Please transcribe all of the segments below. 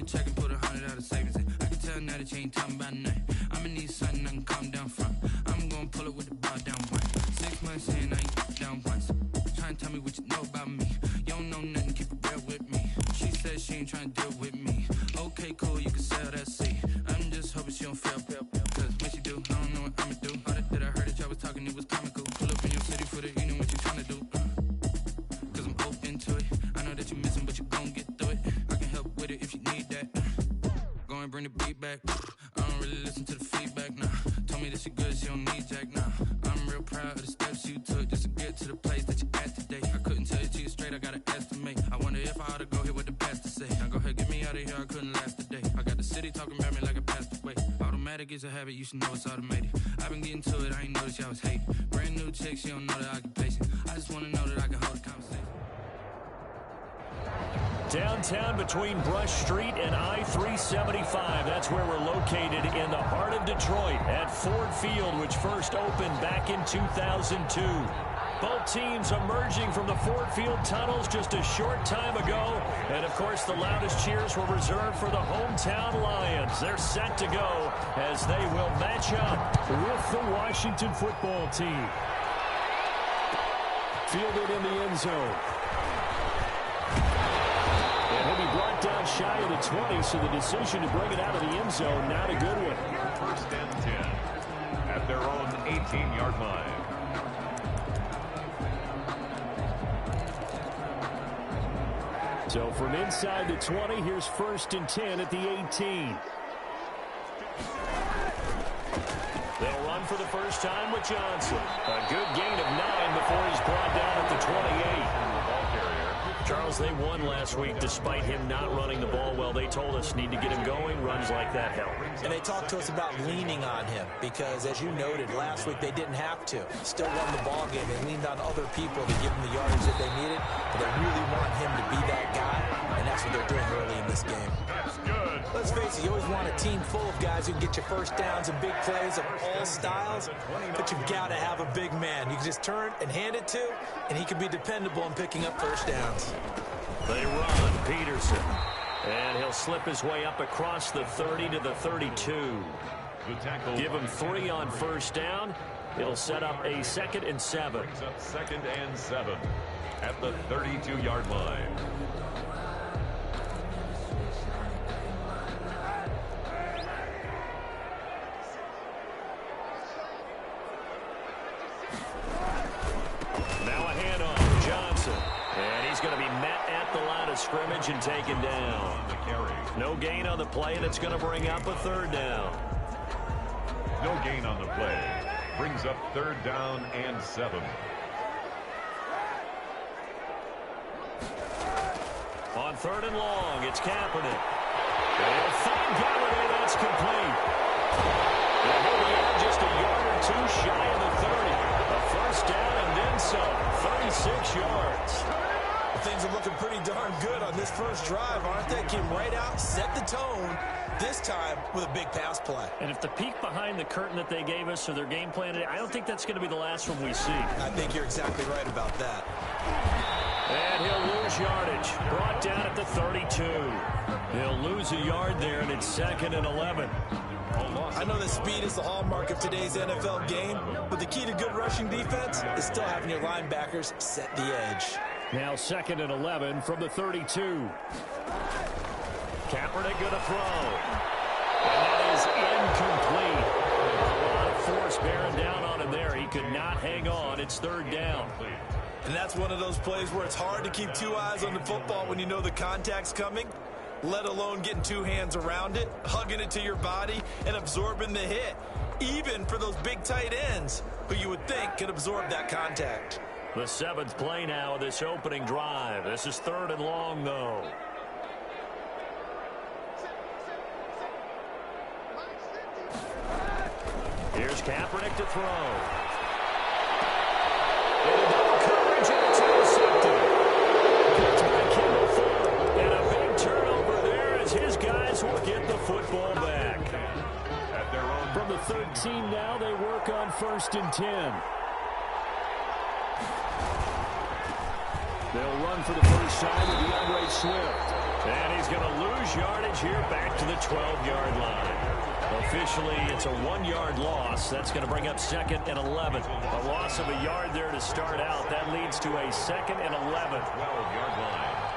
the check and put $100 out of savings in. I can tell now that you ain't talking about nothing. I'ma need something I can calm down from. I'm gonna pull it with the bow down one. 6 months in, I ain't down once. Trying to tell me what you know about me. You don't know nothing, keep it real with me. She said she ain't trying to deal with me. Okay, cool, you can sell that seat. I'm just hoping she don't fail. Cause when she do, I don't know what I'ma do. All that I heard that y'all was talking, it was comical. Pull up in your city for the evening, what you trying to do? Cause I'm open to it. I know that you missing, but you gon' get through it. I can help with it if you need that. Go and bring the beat back. I don't really listen to the feedback, nah. Told me that she good, she don't need Jack, nah. I'm real proud of the steps you took just to get to the place that you at today. I couldn't tell you to you straight, I gotta estimate. I wonder if I ought to go here with the best to say. Now go ahead, get me out of here, I couldn't last a day. I got the city talking about me like I passed away. Automatic is a habit, you should know it's automated. I've been getting to it, I ain't noticed y'all was hating. Brand new chick, she don't know the occupation. I just wanna know that I can hold a conversation. Downtown between Brush Street and I-375. That's where we're located in the heart of Detroit at Ford Field, which first opened back in 2002. Both teams emerging from the Ford Field tunnels just a short time ago. And, of course, the loudest cheers were reserved for the hometown Lions. They're set to go as they will match up with the Washington football team. Fielded in the end zone. And he'll be brought down shy of the 20, so the decision to bring it out of the end zone, not a good one. First and 10 at their own 18-yard line. So from inside the 20, here's first and 10 at the 18. They'll run for the first time with Johnson. A good gain of 9 before he's brought down at the 28. Charles, they won last week despite him not running the ball well. They told us need to get him going. Runs like that help. And they talked to us about leaning on him because, as you noted, last week they didn't have to. Still won the ball game. They leaned on other people to give them the yardage that they needed. But they really want him to be that guy, and that's what they're doing early in this game. That's good. Let's face it, you always want a team full of guys who can get you first downs and big plays of all styles, but you've got to have a big man you can just turn and hand it to, and he can be dependable in picking up first downs. They run Peterson, and he'll slip his way up across the 30 to the 32. Give him 3 on first down. It'll set up a 2nd and 7. Brings up 2nd and 7 at the 32-yard line. Now a handoff to Johnson. And he's going to be met at the line of scrimmage and taken down. No gain on the play, and it's going to bring up a 3rd down. No gain on the play. Brings up 3rd down and 7. On 3rd and long, it's Kaepernick. And find Galladay, that's complete. And he'll be out just a yard or 2 shy of the 30. A first down and then some. 36 yards. Things are looking pretty darn good on this first drive, aren't they? Came right out, set the tone, this time with a big pass play. And if the peek behind the curtain that they gave us or their game plan today, I don't think that's going to be the last one we see. I think you're exactly right about that. And he'll lose yardage. Brought down at the 32. He'll lose a yard there, and it's 2nd and 11. I know that speed is the hallmark of today's NFL game, but the key to good rushing defense is still having your linebackers set the edge. Now 2nd and 11 from the 32. Kaepernick going to throw. And that is incomplete. A lot of force bearing down on him there. He could not hang on. It's 3rd down. And that's one of those plays where it's hard to keep 2 eyes on the football when you know the contact's coming, let alone getting 2 hands around it, hugging it to your body, and absorbing the hit, even for those big tight ends who you would think could absorb that contact. The 7th play now of this opening drive. This is 3rd and long, though. Here's Kaepernick to throw. Into double coverage, and it's intercepted. Picked by Kendall Fuller. And a big turnover there as his guys will get the football back. From the 13 now, they work on 1st and 10. They'll run for the first time with DeAndre Swift. And he's going to lose yardage here back to the 12-yard line. Officially, it's a 1-yard loss. That's going to bring up 2nd and 11. A loss of a yard there to start out. That leads to a 2nd and 11. 12-yard line.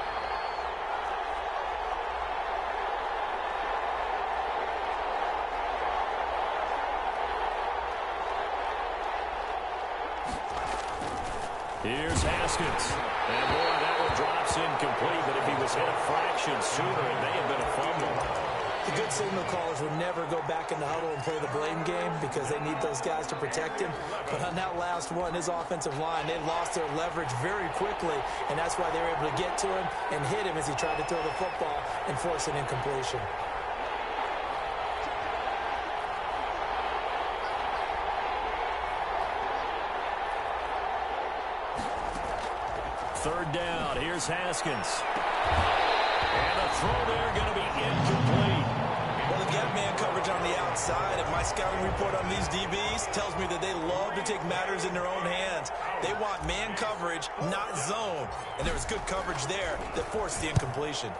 Here's Haskins. And boy, that one drops incomplete, but if he was hit a fraction sooner, it may have been a fumble. The good signal callers would never go back in the huddle and play the blame game because they need those guys to protect him. But on that last one, his offensive line, they lost their leverage very quickly, and that's why they were able to get to him and hit him as he tried to throw the football and force an incompletion. Third down. Here's Haskins. And a throw there going to be incomplete. Well, they get man coverage on the outside, and my scouting report on these DBs tells me that they love to take matters in their own hands. They want man coverage, not zone. And there was good coverage there that forced the incompletion.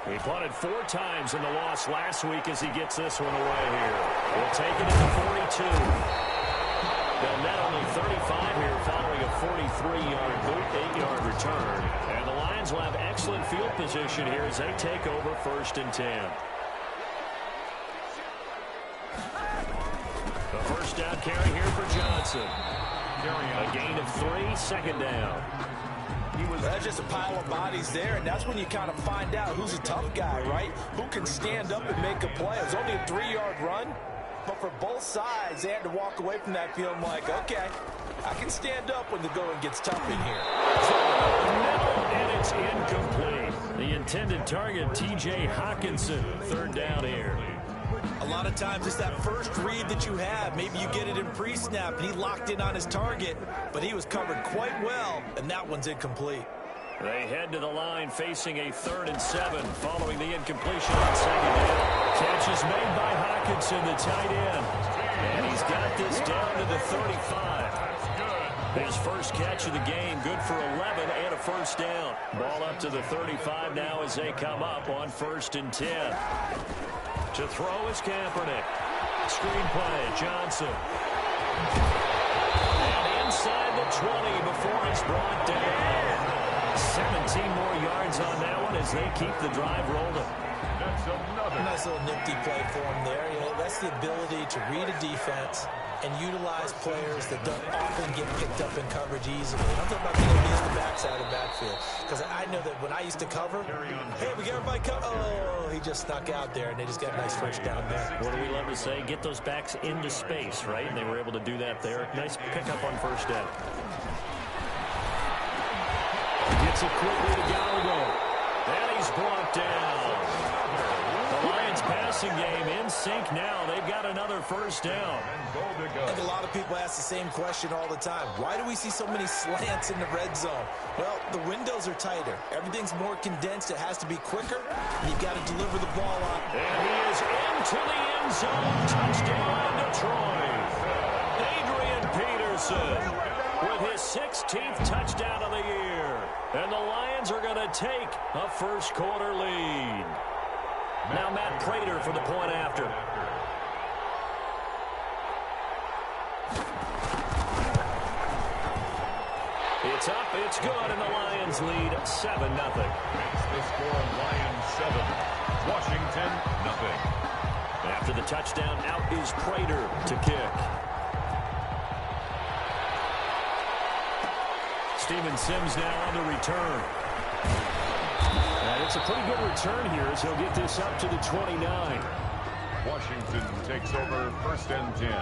He punted 4 times in the loss last week as he gets this one away here. We'll take it into 42. They'll net only 35 here following a 43-yard boot, 8-yard return. And the Lions will have excellent field position here as they take over 1st and 10. The first down carry here for Johnson. A gain of 3, 2nd down. That's just a pile of bodies there, and that's when you kind of find out who's a tough guy, right? Who can stand up and make a play. It's only a 3-yard run. But for both sides, they had to walk away from that feeling like, okay, I can stand up when the going gets tough in here. And it's incomplete. The intended target, T.J. Hawkinson. 3rd down here. A lot of times it's that first read that you have. Maybe you get it in pre-snap, and he locked in on his target, but he was covered quite well, and that one's incomplete. They head to the line facing a 3rd and 7 following the incompletion on 2nd down. Catch is made by Hawkinson, the tight end. And he's got this down to the 35. His first catch of the game, good for 11 and a 1st down. Ball up to the 35 now as they come up on 1st and 10. To throw is Kaepernick. Screen play, Johnson. And inside the 20 before it's brought down. 17 more yards on that one as they keep the drive rolling. That's another nice little nifty play for him there. You know, that's the ability to read a defense and utilize players that don't often get picked up in coverage easily. I'm talking about being able to use the backside of the backfield. Because I know that when I used to cover, hey, we get everybody cover. Oh, he just snuck out there, and they just got a nice first down there. What do we love to say? Get those backs into space, right? And they were able to do that there. Nice pickup on 1st down. Gets it quickly to Gallagher. And he's brought down. The Lions passing game in sync now. They've got another 1st down. I think a lot of people ask the same question all the time. Why do we see so many slants in the red zone? Well, the windows are tighter. Everything's more condensed. It has to be quicker. And you've got to deliver the ball out. And he is into the end zone. Touchdown, Detroit. Adrian Peterson with his 16th touchdown of the year. And the Lions are going to take a 1st quarter lead. Now Matt Prater for the point after. It's up, it's good, and the Lions lead 7-0. Makes the score Lions 7, Washington 0. After the touchdown, out is Prater to kick. Steven Sims now on the return. And it's a pretty good return here as he'll get this up to the 29. Washington takes over 1st and 10.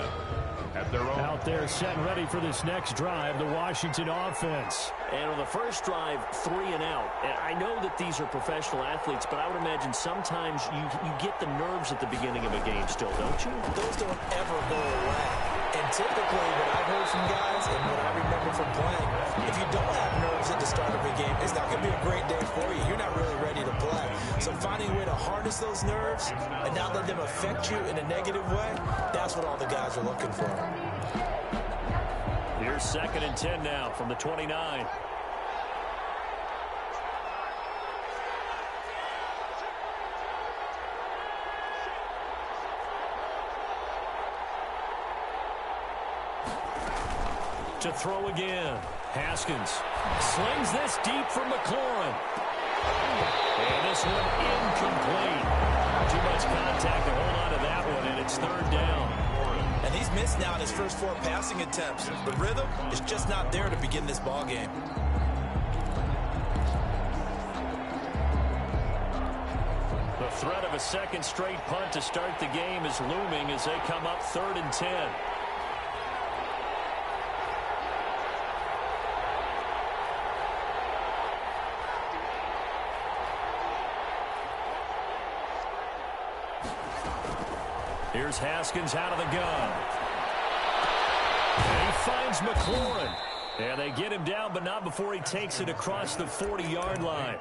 At their own. Out there set and ready for this next drive, the Washington offense. And on the first drive, 3 and out. And I know that these are professional athletes, but I would imagine sometimes you get the nerves at the beginning of a game still, don't you? Those don't ever go away. And typically what I've heard from guys and what I remember from playing, if you don't have nerves at the start of a game, it's not going to be a great day for you. You're not really ready to play. So finding a way to harness those nerves and not let them affect you in a negative way, that's what all the guys are looking for. Here's 2nd and 10 now from the 29. to throw again. Haskins slings this deep for McLaurin. And this one incomplete. Too much contact to hold on to that one, and it's third down. And he's missed now in his first 4 passing attempts. The rhythm is just not there to begin this ball game. The threat of a second straight punt to start the game is looming as they come up 3rd and 10. Here's Haskins out of the gun. And he finds McLaurin. And they get him down, but not before he takes it across the 40-yard line.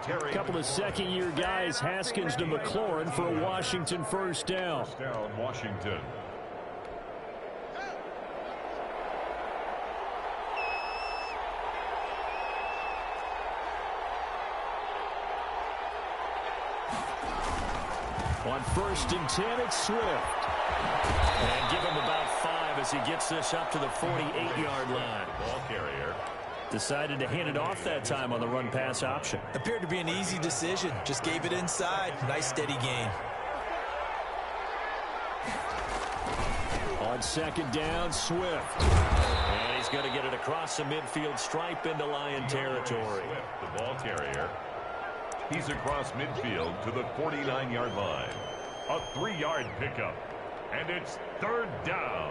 A couple of second-year guys, Haskins to McLaurin for a Washington first down. First down, Washington. On 1st and 10, it's Swift. And give him about 5 as he gets this up to the 48-yard line. Ball carrier. Decided to hand it off that time on the run-pass option. Appeared to be an easy decision. Just gave it inside. Nice, steady gain. On 2nd down, Swift. And he's going to get it across the midfield stripe into Lion territory. Swift, the ball carrier. He's across midfield to the 49-yard line. A 3-yard pickup. And it's 3rd down.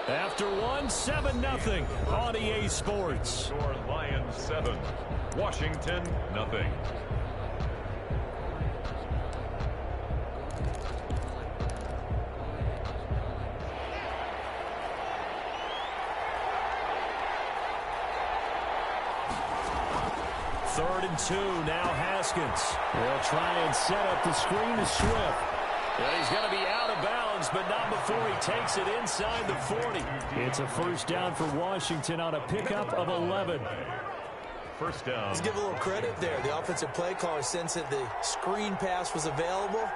After 7-0 on EA Sports. Score Lions 7. Washington nothing. Third and 2, now Haskins. They'll try and set up the screen to Swift. And he's going to be out of bounds, but not before he takes it inside the 40. It's a first down for Washington on a pickup of 11. First down. Let's give a little credit there. The offensive play caller sensed that the screen pass was available.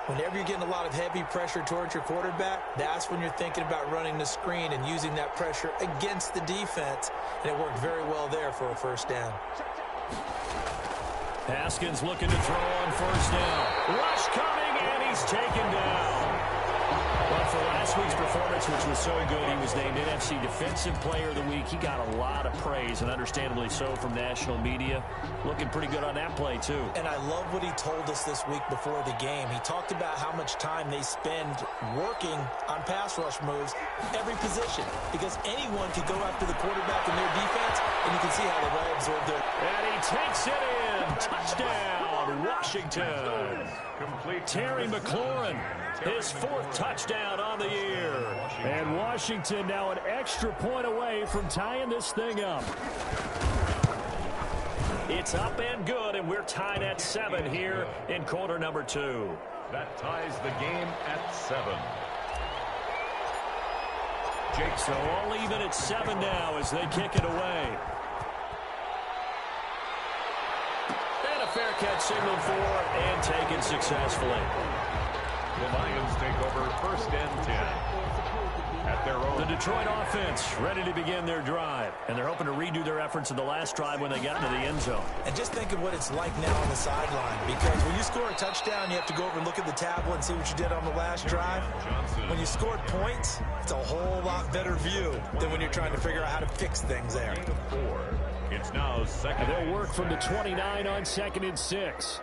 Whenever you're getting a lot of heavy pressure towards your quarterback, that's when you're thinking about running the screen and using that pressure against the defense. And it worked very well there for a first down. Haskins looking to throw on first down. Rush coming, and he's taken down. But for last week's performance, which was so good, he was named NFC Defensive Player of the Week. He got a lot of praise, and understandably so, from national media. Looking pretty good on that play, too. And I love what he told us this week before the game. He talked about how much time they spend working on pass rush moves, every position, because anyone could go after the quarterback in their defense, and you can see how they well absorbed their... And he takes it in. Touchdown, Washington. Complete. Terry McLaurin, his 4th touchdown on the year. And Washington now an extra point away from tying this thing up. It's up and good, and we're tied at 7 here in quarter number 2. That ties the game at 7. Jake, so all even at 7 now as they kick it away. And a fair catch signaled for and taken successfully. The Lions take over 1st and 10. At their own. The Detroit offense ready to begin their drive. And they're hoping to redo their efforts in the last drive when they got into the end zone. And just think of what it's like now on the sideline. Because when you score a touchdown, you have to go over and look at the tablet and see what you did on the last drive. When you scored points, it's a whole lot better view than when you're trying to figure out how to fix things there. It's now 2nd. And they'll work from the 29 on 2nd and 6.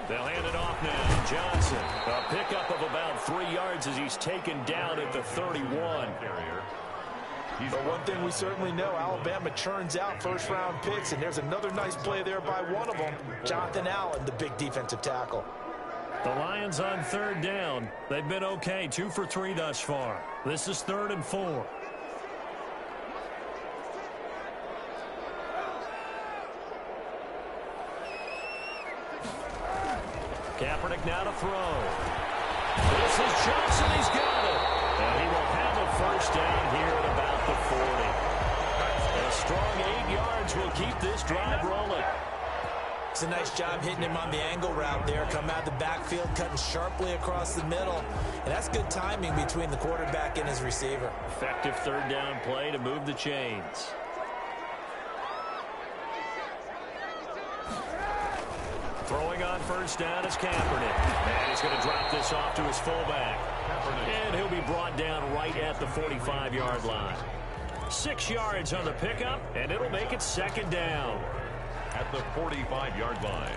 They'll hand it off now. Johnson, a pickup of about 3 yards as he's taken down at the 31. But one thing we certainly know, Alabama churns out first-round picks, and there's another nice play there by one of them, Jonathan Allen, the big defensive tackle. The Lions on 3rd down. They've been okay, 2 for 3 thus far. This is 3rd and 4. Kaepernick now to throw. This is Johnson. He's got it. And he will have a first down here at about the 40. A strong 8 yards will keep this drive rolling. It's a nice job hitting him on the angle route there. Come out of the backfield, cutting sharply across the middle. And that's good timing between the quarterback and his receiver. Effective third down play to move the chains. Throwing on first down is Kaepernick. And he's going to drop this off to his fullback. And he'll be brought down right at the 45-yard line. 6 yards on the pickup, and it'll make it second down. At the 45-yard line.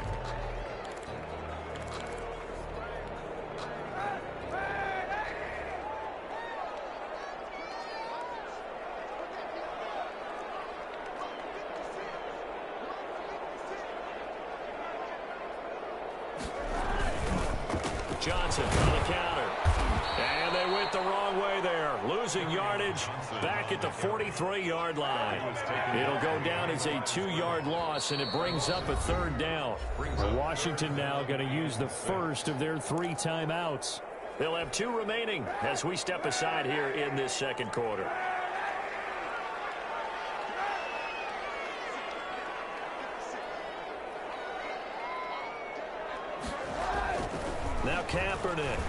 Johnson on the counter. And they went the wrong way there. Losing yardage back at the 43-yard line. It'll go down as a 2-yard loss, and it brings up a third down. Washington now going to use the first of their 3 timeouts. They'll have 2 remaining as we step aside here in this second quarter. Now Kaepernick.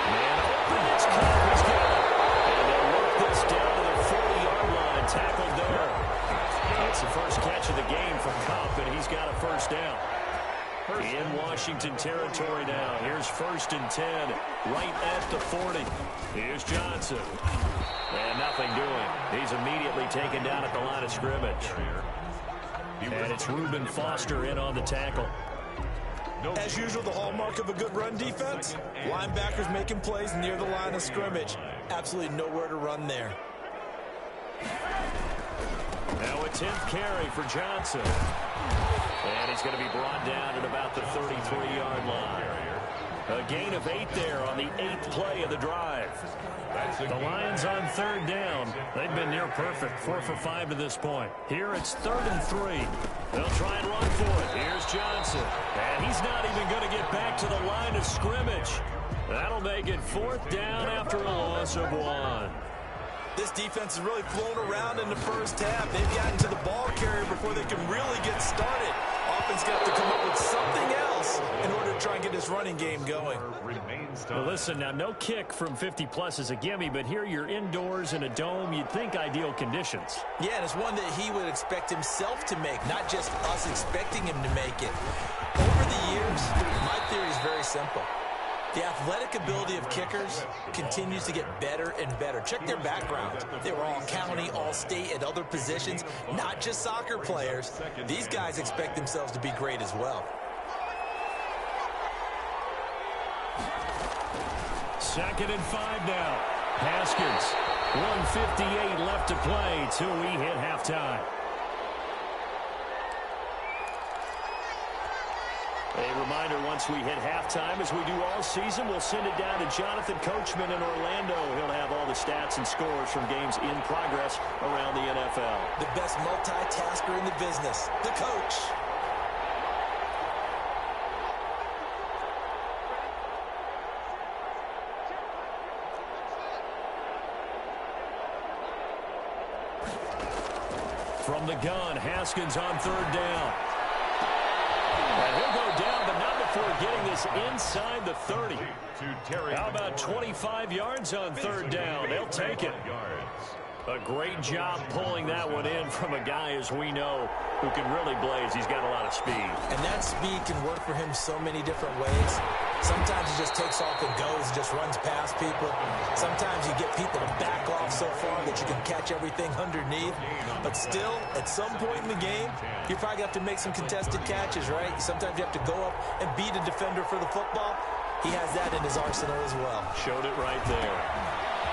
Man open, it's Cup. He's got it. And they'll work this down to the 40-yard line. Tackled there. That's the first catch of the game from Cup, and he's got a first down. In Washington territory now. Here's 1st and 10, right at the 40. Here's Johnson. And nothing doing. He's immediately taken down at the line of scrimmage. And it's Reuben Foster in on the tackle. As usual, the hallmark of a good run defense, linebackers making plays near the line of scrimmage. Absolutely nowhere to run there. Now a 10th carry for Johnson. And he's going to be brought down at about the 33-yard line. A gain of 8 there on the 8th play of the drive. The Lions on third down. They've been near perfect, 4 for 5 to this point. Here it's 3rd and 3. They'll try and run for it. Here's Johnson. And he's not even going to get back to the line of scrimmage. That'll make it 4th down after a loss of 1. This defense has really flown around in the first half. They've gotten to the ball carrier before they can really get started. Offense got to come up with something else in order to try and get this running game going. Well, listen, now no kick from 50-plus is a gimme, but here you're indoors in a dome. You'd think ideal conditions. Yeah, and it's one that he would expect himself to make, not just us expecting him to make it. Over the years, my theory is very simple. The athletic ability of kickers continues to get better and better. Check their background. They were all county, all state, at other positions, not just soccer players. These guys expect themselves to be great as well. 2nd and 5 now. Haskins, 1:58 left to play till we hit halftime. A reminder, once we hit halftime, as we do all season, we'll send it down to Jonathan Coachman in Orlando. He'll have all the stats and scores from games in progress around the NFL. The best multitasker in the business, the coach. From the gun, Haskins on 3rd down. And he'll go down, but not before getting this inside the 30. How about 25 yards on 3rd down? They'll take it. A great job pulling that one in from a guy, as we know, who can really blaze. He's got a lot of speed. And that speed can work for him so many different ways. Sometimes he just takes off and goes, just runs past people. Sometimes you get people to back off so far that you can catch everything underneath. But still, at some point in the game, you probably have to make some contested catches, right? Sometimes you have to go up and beat a defender for the football. He has that in his arsenal as well. Showed it right there.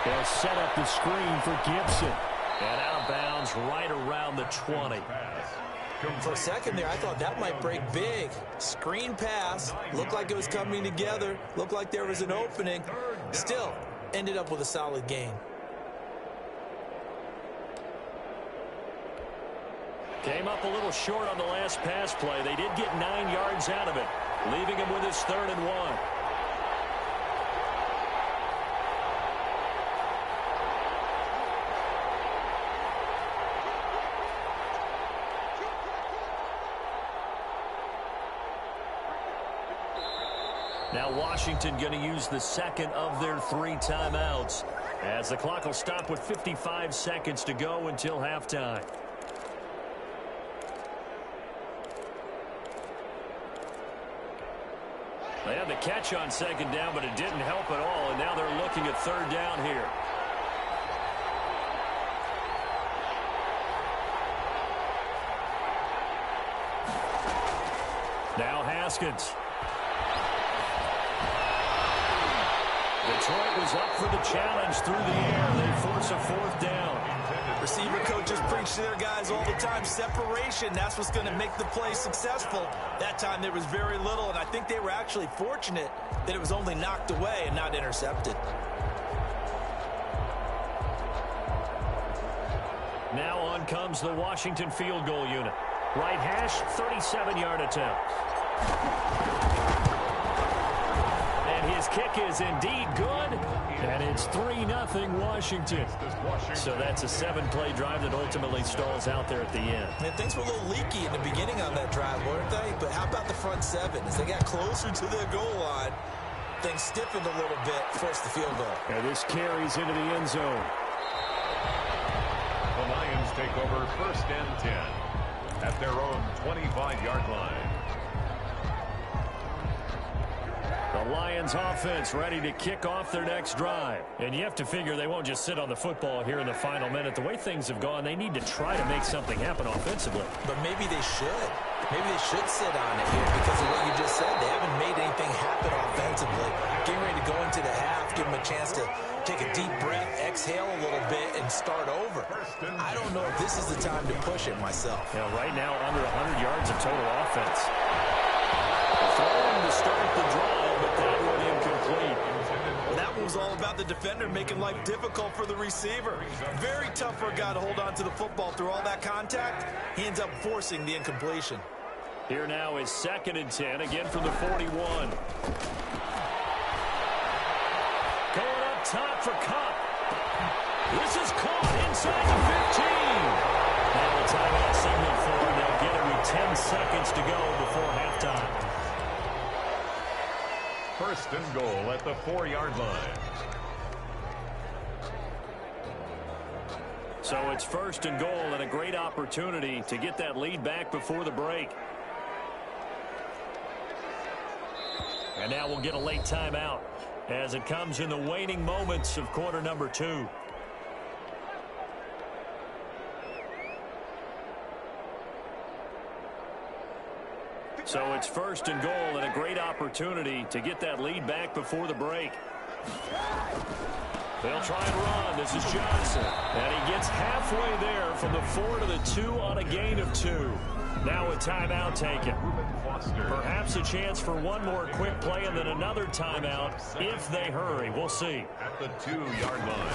They'll set up the screen for Gibson. And out of bounds right around the 20. For a second there, I thought that might break big. Screen pass. Looked like it was coming together. Looked like there was an opening. Still, ended up with a solid gain. Came up a little short on the last pass play. They did get 9 yards out of it, leaving him with his 3rd and 1. Now Washington going to use the second of their 3 timeouts, as the clock will stop with 55 seconds to go until halftime. They had the catch on second down, but it didn't help at all, and now they're looking at third down here. Now Haskins. Detroit was up for the challenge through the air. They force a fourth down. Receiver coaches preach to their guys all the time. Separation, that's what's going to make the play successful. That time there was very little, and I think they were actually fortunate that it was only knocked away and not intercepted. Now on comes the Washington field goal unit. Right hash, 37-yard attempt. And his kick is indeed good, and it's 3-0 Washington. So that's a 7-play drive that ultimately stalls out there at the end. And things were a little leaky in the beginning on that drive, weren't they? But how about the front 7? As they got closer to their goal line, things stiffened a little bit, forced the field goal. And this carries into the end zone. The Lions take over 1st and 10 at their own 25-yard line. The Lions offense ready to kick off their next drive. And you have to figure they won't just sit on the football here in the final minute. The way things have gone, they need to try to make something happen offensively. But maybe they should. Maybe they should sit on it here because of what you just said. They haven't made anything happen offensively. Getting ready to go into the half, give them a chance to take a deep breath, exhale a little bit, and start over. I don't know if this is the time to push it myself. Yeah, right now, under 100 yards of total offense. Throwing to start the drive, but that one incomplete. Well, that one was all about the defender making life difficult for the receiver. Very tough for a guy to hold on to the football through all that contact. He ends up forcing the incompletion. Here now is 2nd and 10, again from the 41. Going up top for Cup. This is caught inside the 15. Now a timeout signal for him. They'll get it with 10 seconds to go before halftime. 1st and goal at the 4-yard line. So it's 1st and goal and a great opportunity to get that lead back before the break. And now we'll get a late timeout as it comes in the waning moments of quarter number 2. So it's 1st and goal and a great opportunity to get that lead back before the break. They'll try and run. This is Johnson. And he gets halfway there from the 4 to the 2 on a gain of 2. Now a timeout taken. Perhaps a chance for one more quick play and then another timeout if they hurry. We'll see. At the 2-yard line.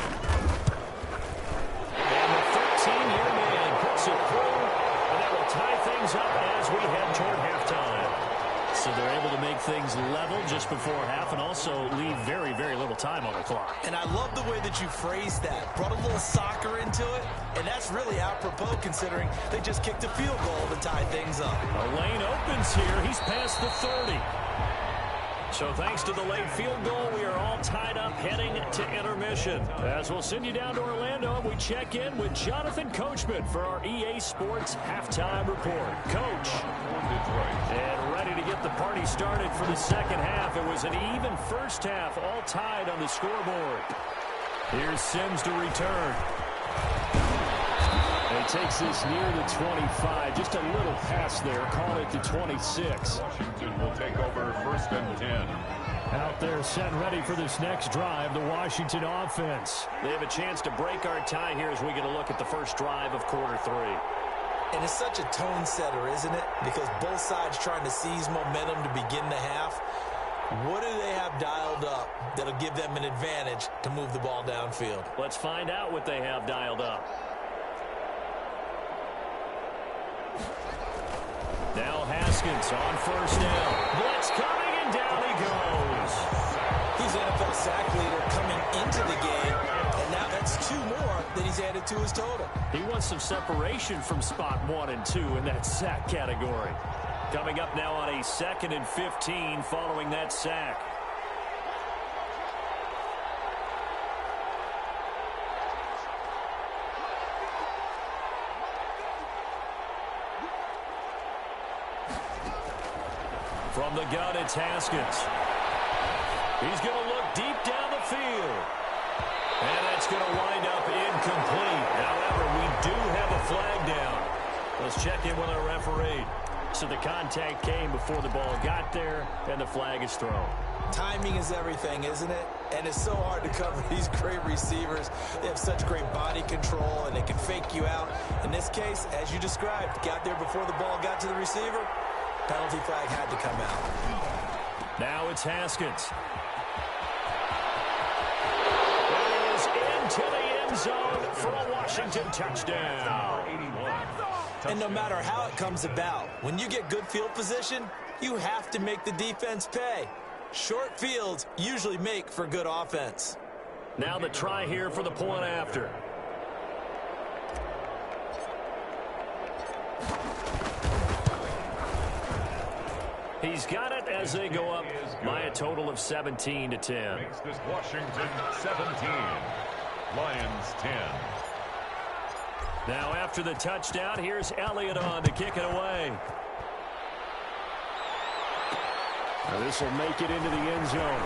And the 13-year man puts it through. And that will tie things up as we head toward halftime. So they're able to make things level just before half and also leave very, very little time on the clock. And I love the way that you phrased that. Brought a little soccer into it, and that's really apropos considering they just kicked a field goal to tie things up. A lane opens here. He's past the 30. So thanks to the late field goal, we are all tied up heading to intermission. As we'll send you down to Orlando, and we check in with Jonathan Coachman for our EA Sports Halftime Report. Coach. And ready to get the party started for the second half. It was an even first half, all tied on the scoreboard. Here's Sims to return. And he takes this near the 25. Just a little pass there. Caught it to 26. Washington will take over 1st and 10. Out there set ready for this next drive, the Washington offense. They have a chance to break our tie here as we get a look at the first drive of quarter 3. And it's such a tone setter, isn't it? Because both sides trying to seize momentum to begin the half. What do they have dialed up that'll give them an advantage to move the ball downfield? Let's find out what they have dialed up. Now Haskins on 1st down. Blitz coming, and down he goes. He's NFL sack leader coming into the game, and now that's 2 more that he's added to his total. He wants some separation from spot 1 and 2 in that sack category. Coming up now on a 2nd and 15 following that sack. From the gun, it's Haskins. He's going to look deep down the field. And that's going to wind up incomplete. However, we do have a flag down. Let's check in with our referee. So the contact came before the ball got there, and the flag is thrown. Timing is everything, isn't it? And it's so hard to cover these great receivers. They have such great body control, and they can fake you out. In this case, as you described, got there before the ball got to the receiver. Penalty flag had to come out. Now it's Haskins. He is into the end zone for a Washington touchdown. And no matter how it comes about, when you get good field position, you have to make the defense pay. Short fields usually make for good offense. Now the try here for the point after. He's got it as they go up by a total of 17-10. Makes this Washington 17, Lions 10. Now after the touchdown, here's Elliott on to kick it away. Now this will make it into the end zone.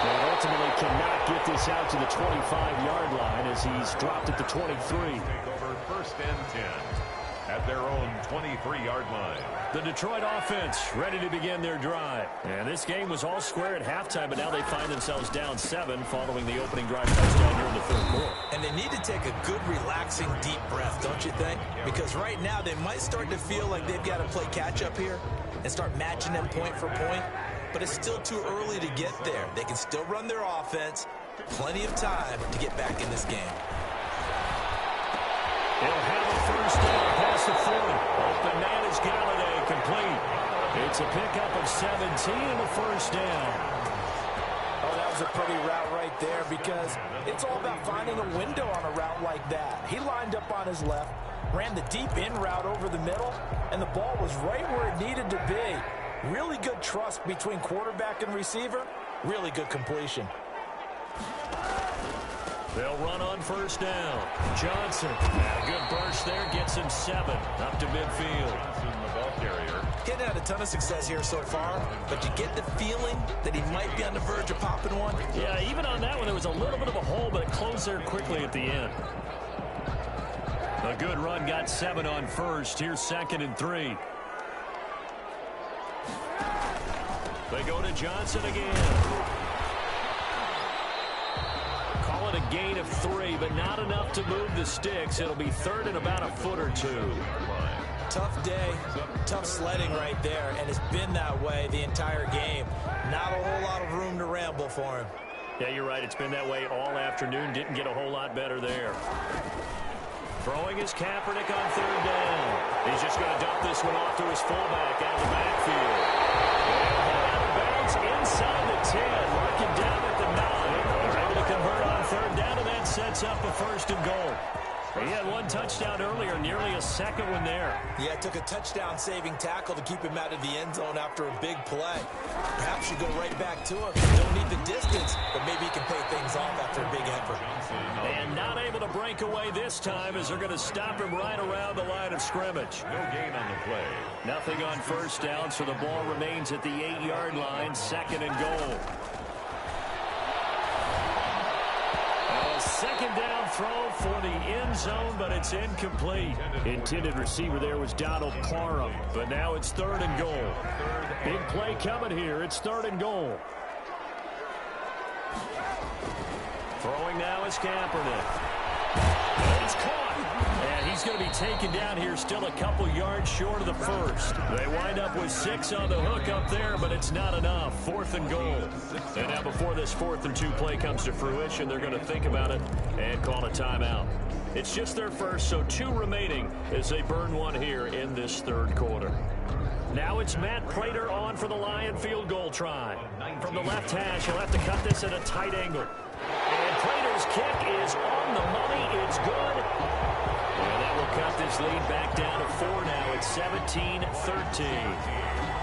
And ultimately cannot get this out to the 25-yard line as he's dropped at the 23. Take over first and 10 at their own 23-yard line. The Detroit offense ready to begin their drive. And this game was all square at halftime, but now they find themselves down 7 following the opening drive touchdown here in the third quarter. And they need to take a good, relaxing, deep breath, don't you think? Because right now they might start to feel like they've got to play catch-up here and start matching them point for point. But it's still too early to get there. They can still run their offense. Plenty of time to get back in this game. He'll have a first down past the 40. Open man is Galladay, complete. It's a pickup of 17 and a first down. Oh, that was a pretty route right there because it's all about finding a window on a route like that. He lined up on his left, ran the deep in route over the middle, and the ball was right where it needed to be. Really good trust between quarterback and receiver. Really good completion. They'll run on first down. Johnson, a good burst there, gets him 7 up to midfield. Johnson, the ball carrier. Getting had a ton of success here so far, but you get the feeling that he might be on the verge of popping one. Yeah, even on that one, there was a little bit of a hole, but it closed there quickly at the end. A good run, got 7 on first. Here's 2nd and 3. They go to Johnson again. Call it a gain of 3, but not enough to move the sticks. It'll be 3rd and about a foot or 2. Tough day, tough sledding right there, and it's been that way the entire game. Not a whole lot of room to ramble for him. Yeah, you're right. It's been that way all afternoon. Didn't get a whole lot better there. Throwing is Kaepernick on 3rd down. He's just going to dump this one off to his fullback out of the backfield. Out of bounds inside the 10. Marking down at the 9. They're able to convert on 3rd down, and that sets up a 1st and goal. He had 1 touchdown earlier, nearly a 2nd one there. Yeah, it took a touchdown-saving tackle to keep him out of the end zone after a big play. Perhaps you go right back to him. Don't need the distance, but maybe he can pay things off after a big effort. And not able to break away this time as they're going to stop him right around the line of scrimmage. No gain on the play. Nothing on first down, so the ball remains at the 8-yard line, 2nd and goal. A 2nd down throw for the end zone, but it's incomplete. Intended receiver there was Donald Parham, but now it's 3rd and goal. Big play coming here. It's 3rd and goal. Throwing now is Kaepernick. And it's caught. And he's going to be taken down here still a couple yards short of the 1st. They wind up with 6 on the hook up there, but it's not enough. 4th and goal. And now before this 4th and 2 play comes to fruition, they're going to think about it and call a timeout. It's just their first, so 2 remaining as they burn one here in this 3rd quarter. Now it's Matt Prater on for the Lion field goal try. From the left hash, he'll have to cut this at a tight angle. And Prater's kick is on the money. It's good. And that will cut his lead back down to 4 now. It's 17-13.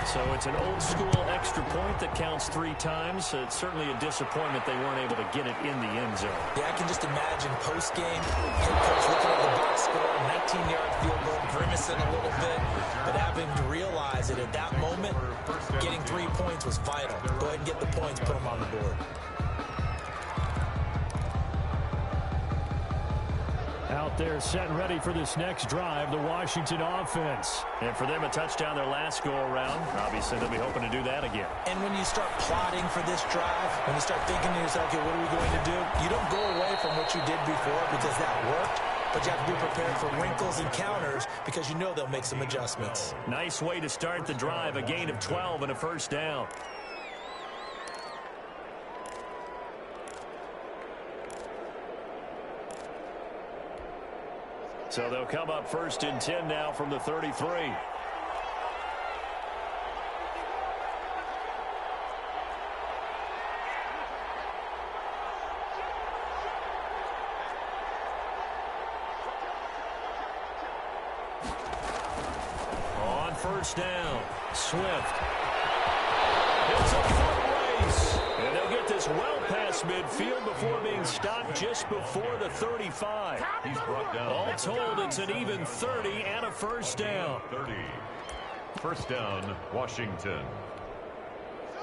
So it's an old-school extra point that counts 3 times. So it's certainly a disappointment they weren't able to get it in the end zone. Yeah, I can just imagine post-game, head coach looking at the box score, 19-yard field goal, grimacing a little bit, but having to realize that at that moment, getting 3 points was vital. Go ahead and get the points, put them on the board. Out there set and ready for this next drive, the Washington offense. And for them, a touchdown their last go-around. Obviously, they'll be hoping to do that again. And when you start plotting for this drive, when you start thinking to yourself, okay, what are we going to do? You don't go away from what you did before because that worked, but you have to be prepared for wrinkles and counters because you know they'll make some adjustments. Nice way to start the drive, a gain of 12 and a first down. So they'll come up 1st and 10 now from the 33. On 1st down, Swift. It's a foot race. And they'll get this well past midfield before being stopped just before the 35. He's brought down. All told, it's an even 30 and a first down. 30. First down, Washington.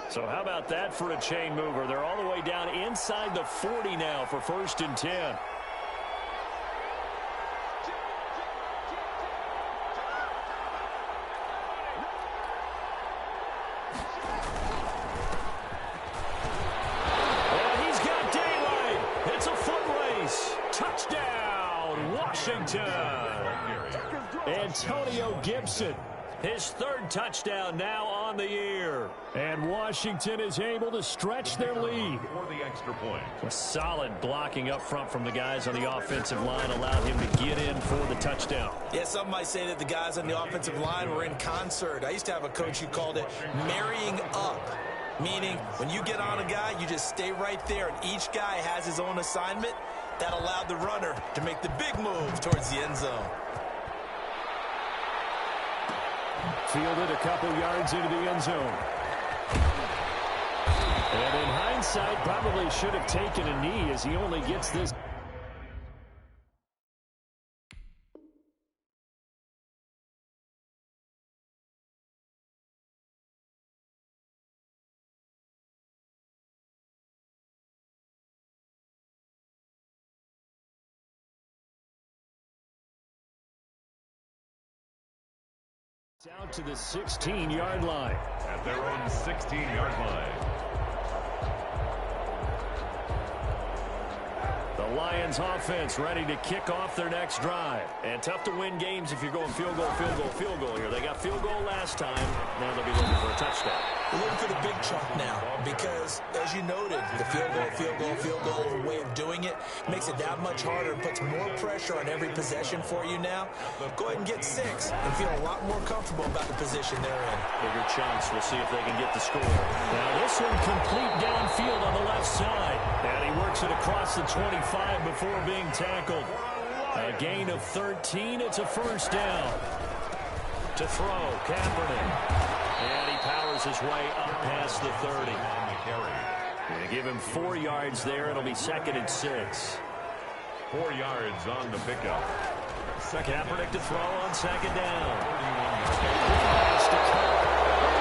So how about that for a chain mover? They're all the way down inside the 40 now for 1st and 10. Antonio Gibson, his 3rd touchdown now on the year. And Washington is able to stretch their lead. For the extra point. A solid blocking up front from the guys on the offensive line allowed him to get in for the touchdown. Yeah, some might say that the guys on the offensive line were in concert. I used to have a coach who called it marrying up, meaning when you get on a guy, you just stay right there, and each guy has his own assignment. That allowed the runner to make the big move towards the end zone. Fielded a couple yards into the end zone. And in hindsight, probably should have taken a knee as he only gets this. Out to the 16-yard line. At their own 16-yard line. The Lions offense ready to kick off their next drive. And tough to win games if you're going field goal, field goal, field goal here. They got field goal last time. Now they'll be looking for a touchdown. We're looking for the big chunk now because, as you noted, the field goal way of doing it makes it that much harder and puts more pressure on every possession for you now. Go ahead and get 6 and feel a lot more comfortable about the position they're in. Bigger chunks. We'll see if they can get the score. Now this one complete downfield on the left side. And he works it across the 25 before being tackled. A gain of 13. It's a first down. To throw, Kaepernick. And he powers his way up past the 30. They give him 4 yards there. It'll be 2nd and 6. 4 yards on the pickup. Kaepernick to throw on 2nd down.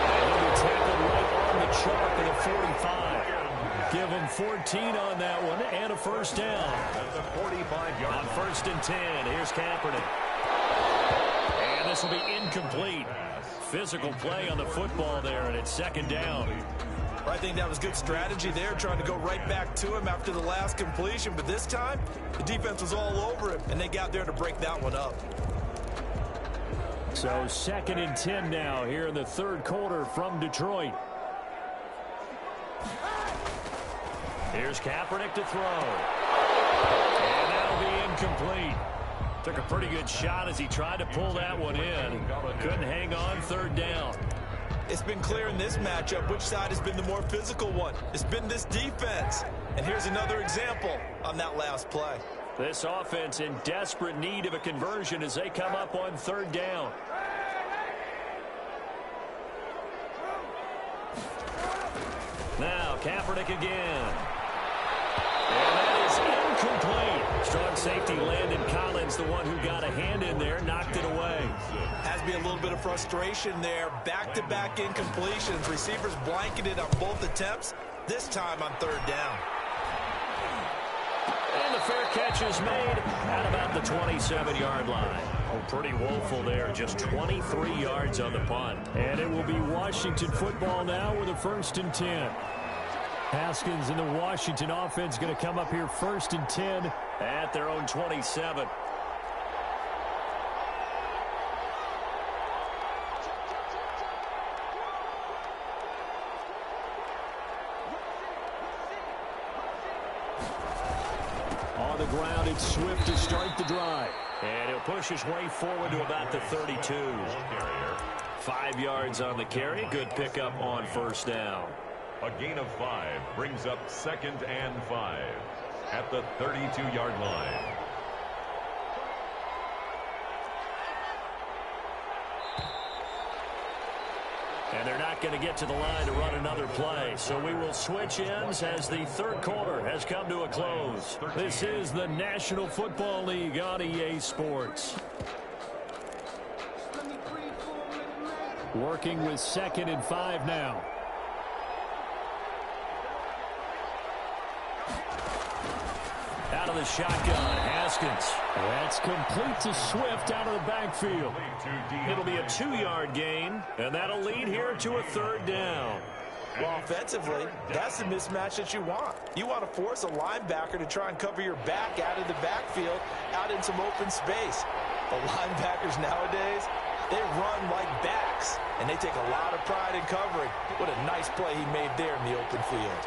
And he'll be tackled right on the chalk of the 45. Give him 14 on that one and a first down. That's a 45-yard on 1st and 10. Here's Kaepernick. And this will be incomplete. Physical play on the football there, and it's 2nd down. I think that was good strategy there, trying to go right back to him after the last completion. But this time, the defense was all over him, and they got there to break that one up. So 2nd and 10 now here in the 3rd quarter from Detroit. Here's Kaepernick to throw. And that'll be incomplete. Took a pretty good shot as he tried to pull that one in. Couldn't hang on 3rd down. It's been clear in this matchup which side has been the more physical one. It's been this defense. And here's another example on that last play. This offense in desperate need of a conversion as they come up on third down. Now Kaepernick again. And that is incomplete. Strong safety Landon Collins, the one who got a hand in there, knocked it away. Has to be a little bit of frustration there. Back-to-back incompletions. Receivers blanketed on both attempts, this time on third down. And the fair catch is made at about the 27-yard line. Oh, pretty woeful there. Just 23 yards on the punt. And it will be Washington football now with a 1st and 10. Haskins and the Washington offense going to come up here 1st and 10 at their own 27. On the ground, it's Swift to start the drive. And he'll push his way forward to about the 32. 5 yards on the carry. Good pickup on 1st down. A gain of 5 brings up 2nd and 5 at the 32-yard line. And they're not going to get to the line to run another play. So we will switch ends as the 3rd quarter has come to a close. This is the National Football League on EA Sports. Working with 2nd and 5 now. Out of the shotgun, Haskins. That's complete to Swift out of the backfield. It'll be a 2-yard gain, and that'll lead here to a 3rd down. Well, offensively, that's the mismatch that you want. You want to force a linebacker to try and cover your back out of the backfield, out in some open space. The linebackers nowadays, they run like backs, and they take a lot of pride in covering. What a nice play he made there in the open field.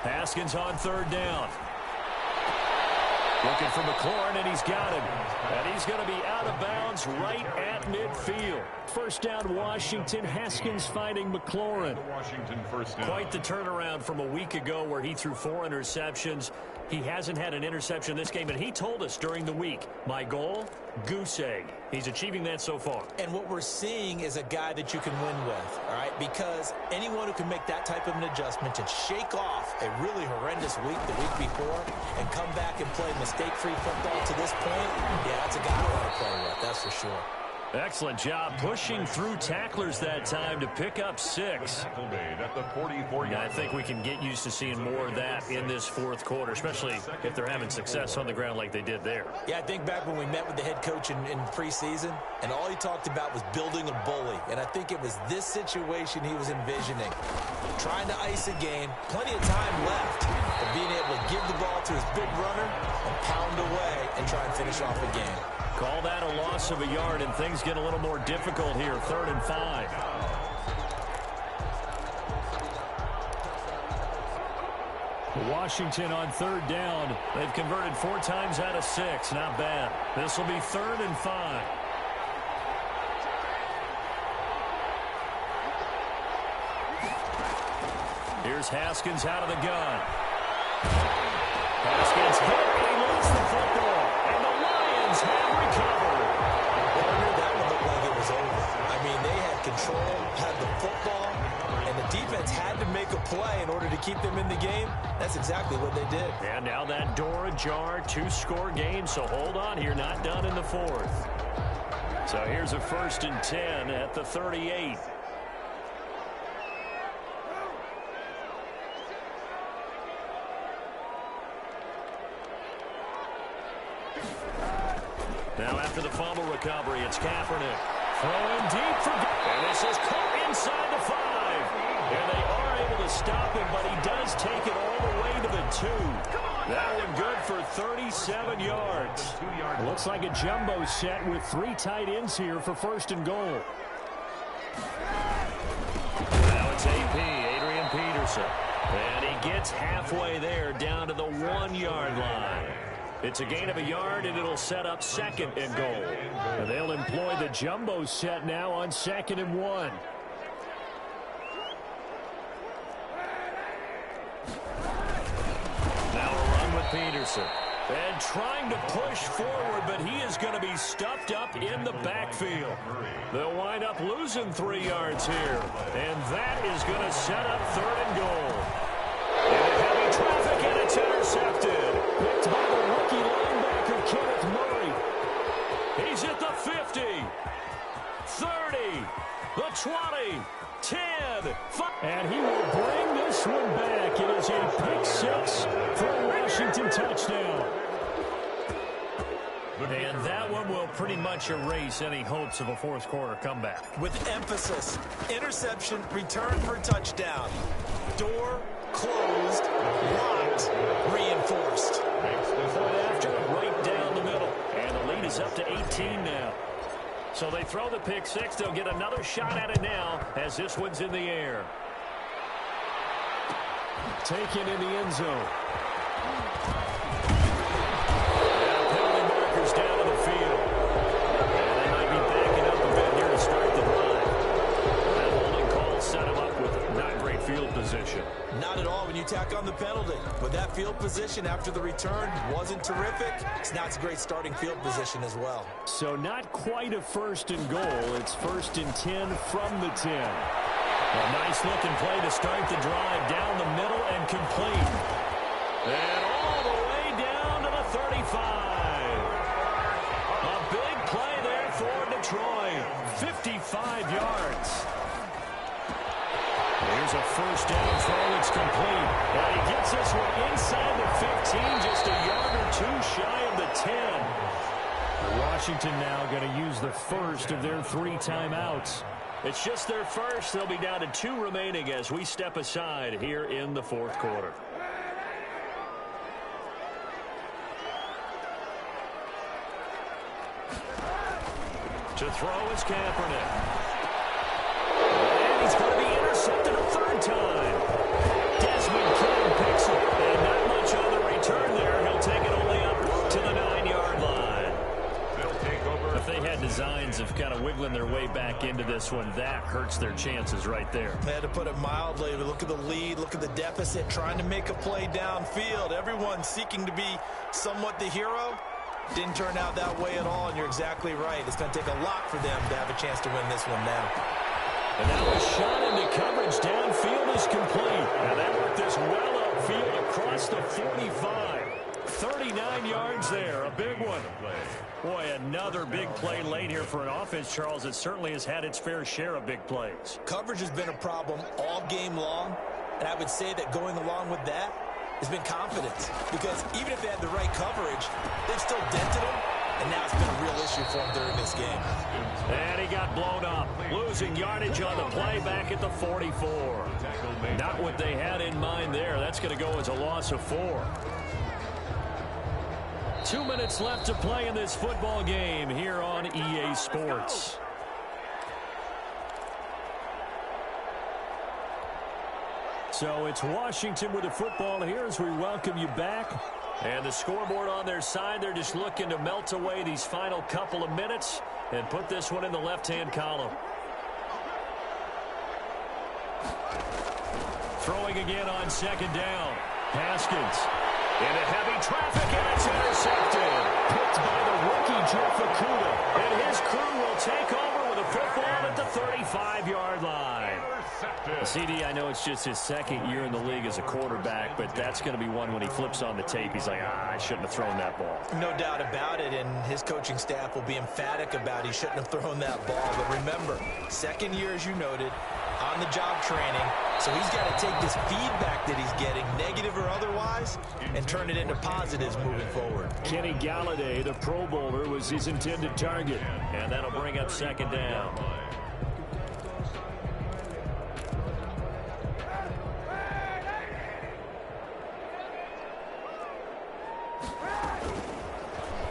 Haskins on 3rd down. Looking for McLaurin, and he's got him. And he's going to be out of bounds right at midfield. 1st down, Washington. Haskins finding McLaurin. Washington 1st down. Quite the turnaround from a week ago where he threw 4 interceptions. He hasn't had an interception this game, and he told us during the week, my goal, goose egg. He's achieving that so far. And what we're seeing is a guy that you can win with, all right? Because anyone who can make that type of an adjustment and shake off a really horrendous week the week before and come back and play mistake-free football to this point, yeah, that's a guy I want to play with, that's for sure. Excellent job pushing through tacklers that time to pick up 6. Tackle made at the 44-yard I think we can get used to seeing more of that in this 4th quarter, especially if they're having success on the ground like they did there. Yeah, I think back when we met with the head coach in preseason, and all he talked about was building a bully. And I think it was this situation he was envisioning. Trying to ice a game, plenty of time left, but being able to give the ball to his big runner and pound away and try and finish off a game. Call that a loss of a yard, and things get a little more difficult here. 3rd and 5. Washington on 3rd down. They've converted 4 times out of 6. Not bad. This will be 3rd and 5. Here's Haskins out of the gun. Haskins hit, and he lost the football. And the Lions have recovered. That one looked like it was over. I mean, they had control, had the football, and the defense had to make a play in order to keep them in the game. That's exactly what they did. And now that door ajar, 2-score game, so hold on here, not done in the 4th. So here's a 1st and 10 at the 38. Now after the fumble recovery, it's Kaepernick. Throwing deep for... And this is caught inside the 5. And they are able to stop him, but he does take it all the way to the 2. That one good for 37 yards. Looks like a jumbo set with 3 tight ends here for 1st and goal. Now it's AP, Adrian Peterson. And he gets halfway there down to the 1-yard line. It's a gain of a yard, and it'll set up 2nd and goal. And they'll employ the jumbo set now on 2nd and 1. Now a Peterson. And trying to push forward, but he is going to be stuffed up in the backfield. They'll wind up losing 3 yards here. And that is going to set up 3rd and goal. Into heavy traffic, and it's intercepted. Picked by the rookie linebacker, Kenneth Murray. He's at the 50, 30, the 20, 10, 5. And he will bring this one back. It is a pick 6 for a Washington touchdown. And that one will pretty much erase any hopes of a fourth quarter comeback. With emphasis, interception, return for touchdown. Door closed, locked, reinforced. Point after, right down the middle. And the lead is up to 18 now. So they throw the pick 6. They'll get another shot at it now as this one's in the air. Taken in the end zone. Down to the field. And they might be backing up a bit here to start the drive. That holding call set him up with not great field position. Not at all when you tack on the penalty. But that field position after the return wasn't terrific. It's not a great starting field position as well. So not quite a 1st and goal. It's 1st and 10 from the 10. A nice looking play to start the drive down the middle and complete. And all the way down to the 35. Play there for Detroit. 55 yards. Here's a 1st down throw. It's complete. And he gets this one inside the 15, just a yard or 2 shy of the 10. Washington now going to use the 1st of their 3 timeouts. It's just their 1st. They'll be down to 2 remaining as we step aside here in the 4th quarter. To throw is Kaepernick. And he's going to be intercepted a 3rd time. Desmond King picks it. And not much on the return there. He'll take it only up to the 9-yard line. They'll take over. If they had designs of kind of wiggling their way back into this one, that hurts their chances right there. They had to put it mildly. Look at the lead. Look at the deficit. Trying to make a play downfield. Everyone seeking to be somewhat the hero. Didn't turn out that way at all, and you're exactly right. It's going to take a lot for them to have a chance to win this one now. And now a shot into coverage downfield is complete. And that worked this well upfield across the 45. 39 yards there, a big one. Boy, another big play late here for an offense, Charles, that certainly has had its fair share of big plays. Coverage has been a problem all game long, and I would say that going along with that has been confidence, because even if they had the right coverage, they've still dented them, and now it's been a real issue for them during this game. And he got blown up, losing yardage on the play back at the 44. Not what they had in mind there. That's going to go as a loss of 4. 2 minutes left to play in this football game here on EA Sports. So it's Washington with the football here as we welcome you back. And the scoreboard on their side, they're just looking to melt away these final couple of minutes and put this one in the left-hand column. Throwing again on 2nd down. Haskins into heavy traffic, and it's intercepted. Picked by the rookie, Jeff Okudah. And his crew will take over with a football at the 35-yard line. CD, I know it's just his 2nd year in the league as a quarterback, but that's going to be one when he flips on the tape. He's like, I shouldn't have thrown that ball. No doubt about it, and his coaching staff will be emphatic about he shouldn't have thrown that ball. But remember, 2nd year, as you noted, on-the-job training, so he's got to take this feedback that he's getting, negative or otherwise, and turn it into positives moving forward. Kenny Galladay, the Pro Bowler, was his intended target, and that'll bring up 2nd down.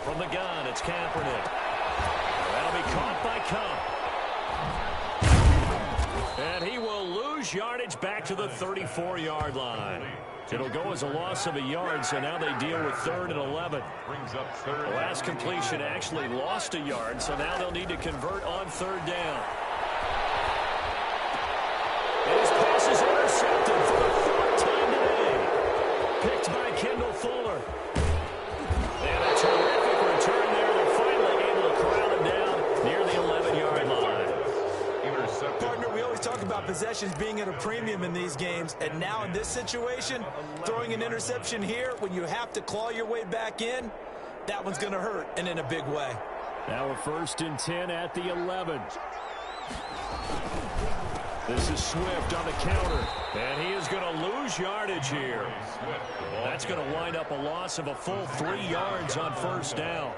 From the gun, it's Kaepernick. That'll be caught by Cup. And he will lose yardage back to the 34-yard line. It'll go as a loss of a yard, so now they deal with 3rd and 11. The last completion actually lost a yard, so now they'll need to convert on 3rd down. And his pass is intercepted for the 4th time today. Picked by Kendall Fuller. about possessions being at a premium in these games, and now in this situation, throwing an interception here when you have to claw your way back in, that one's going to hurt, and in a big way. Now we're 1st and 10 at the 11. This is Swift on the counter, and he is going to lose yardage here. That's going to wind up a loss of a full 3 yards on 1st down.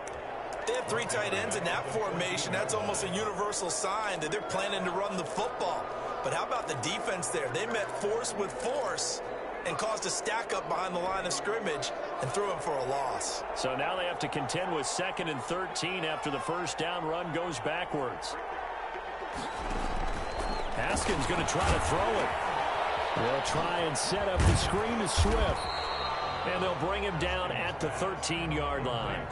They have 3 tight ends in that formation. That's almost a universal sign that they're planning to run the football. But how about the defense there? They met force with force and caused a stack up behind the line of scrimmage and threw him for a loss. So now they have to contend with 2nd and 13 after the 1st down run goes backwards. Haskins going to try to throw it. They'll try and set up the screen to Swift. And they'll bring him down at the 13-yard line.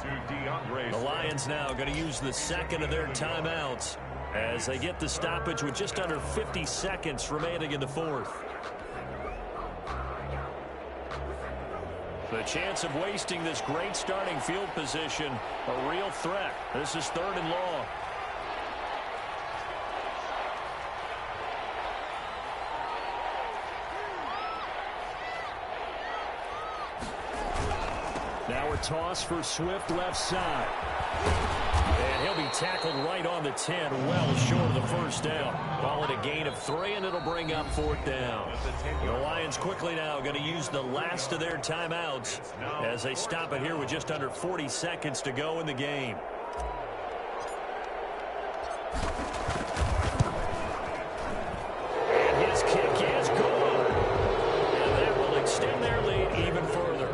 The Lions now going to use the 2nd of their timeouts as they get the stoppage with just under 50 seconds remaining in the 4th. The chance of wasting this great starting field position, a real threat. This is 3rd and long. Now a toss for Swift left side. And he'll be tackled right on the 10, well short of the 1st down. Call it a gain of 3, and it'll bring up 4th down. The Lions quickly now going to use the last of their timeouts as they stop it here with just under 40 seconds to go in the game. And his kick is good. And that will extend their lead even further.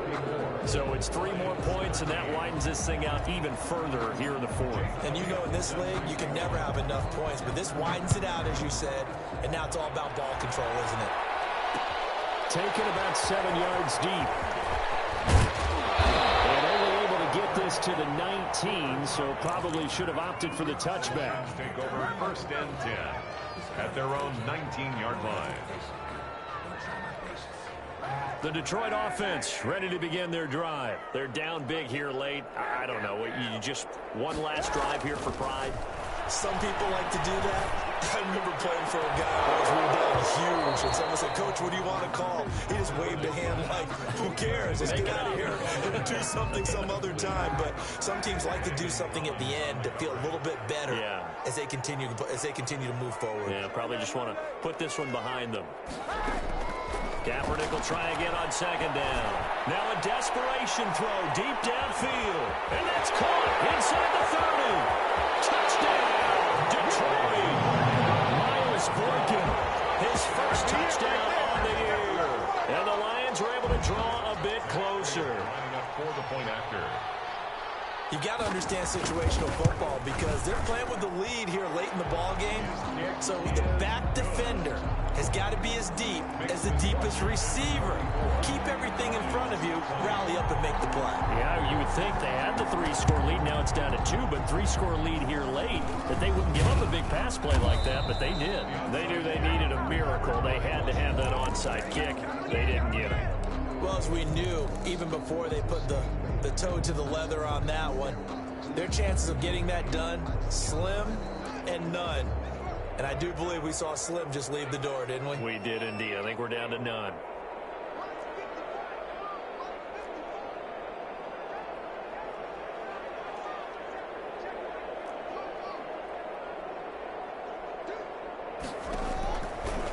So it's 3 more points, and that widens this thing out even further here in the 4th. And you know in this league, you can never have enough points, but this widens it out, as you said, and now it's all about ball control, isn't it? Taken about 7 yards deep. And only able to get this to the 19, so probably should have opted for the touchback. Take over 1st and 10 at their own 19-yard line. The Detroit offense ready to begin their drive. They're down big here late. I don't know. You just one last drive here for pride? Some people like to do that. I remember playing for a guy who was really down huge, and someone said, "Coach, what do you want to call?" He just waved a hand like, who cares? Let's get out of here and do something some other time. But some teams like to do something at the end to feel a little bit better as they continue to move forward. Yeah, probably just want to put this one behind them. Kaepernick will try again on 2nd down. Now a desperation throw deep downfield. And that's caught inside the 30. Touchdown, Detroit. Miles Boykin, his first touchdown on the year. And the Lions are able to draw a bit closer. Lining up for the point after. You've got to understand situational football because they're playing with the lead here late in the ball game. So the back defender has got to be as deep as the deepest receiver. Keep everything in front of you, rally up and make the play. Yeah, you would think they had the 3-score lead. Now it's down to 2, but 3-score lead here late. That they wouldn't give up a big pass play like that, but they did. They knew they needed a miracle. They had to have that onside kick. They didn't get it. Well, as we knew, even before they put the toe to the leather on that one, their chances of getting that done, slim and none. And I do believe we saw Slim just leave the door, didn't we? We did indeed. I think we're down to none.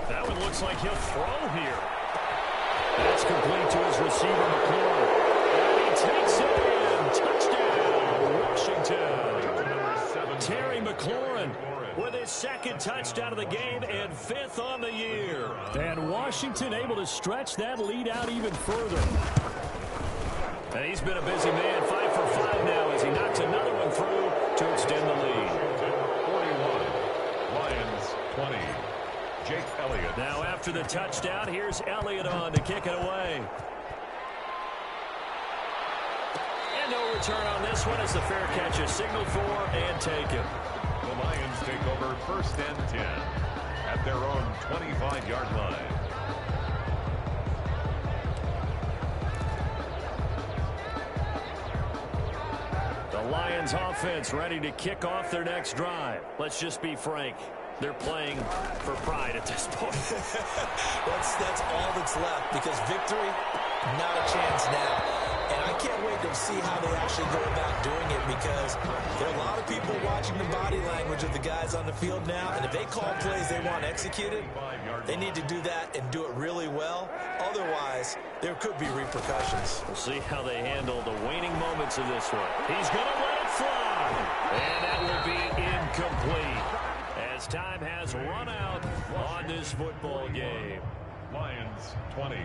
That one looks like he'll throw here. That's complete to his receiver, McLaurin. And he takes it in. Touchdown, Washington. Terry McLaurin with his 2nd touchdown of the game and 5th on the year. And Washington able to stretch that lead out even further. And he's been a busy man, 5 for 5 now as he knocks another one through to extend the lead. 41, Lions 20. Jake Elliott. Now after the touchdown, here's Elliott on to kick it away. And no return on this one as the fair catch is signaled for and taken. The Lions take over 1st and 10 at their own 25-yard line. The Lions offense ready to kick off their next drive. Let's just be frank. they're playing for pride at this point. That's all that's left, because victory, not a chance now. And I can't wait to see how they actually go about doing it, because there are a lot of people watching the body language of the guys on the field now, and if they call plays they want executed, they need to do that and do it really well. Otherwise, there could be repercussions. We'll see how they handle the waning moments of this one. He's going to let it fly, and that will be incomplete as time has run out on this football game. Lions 20,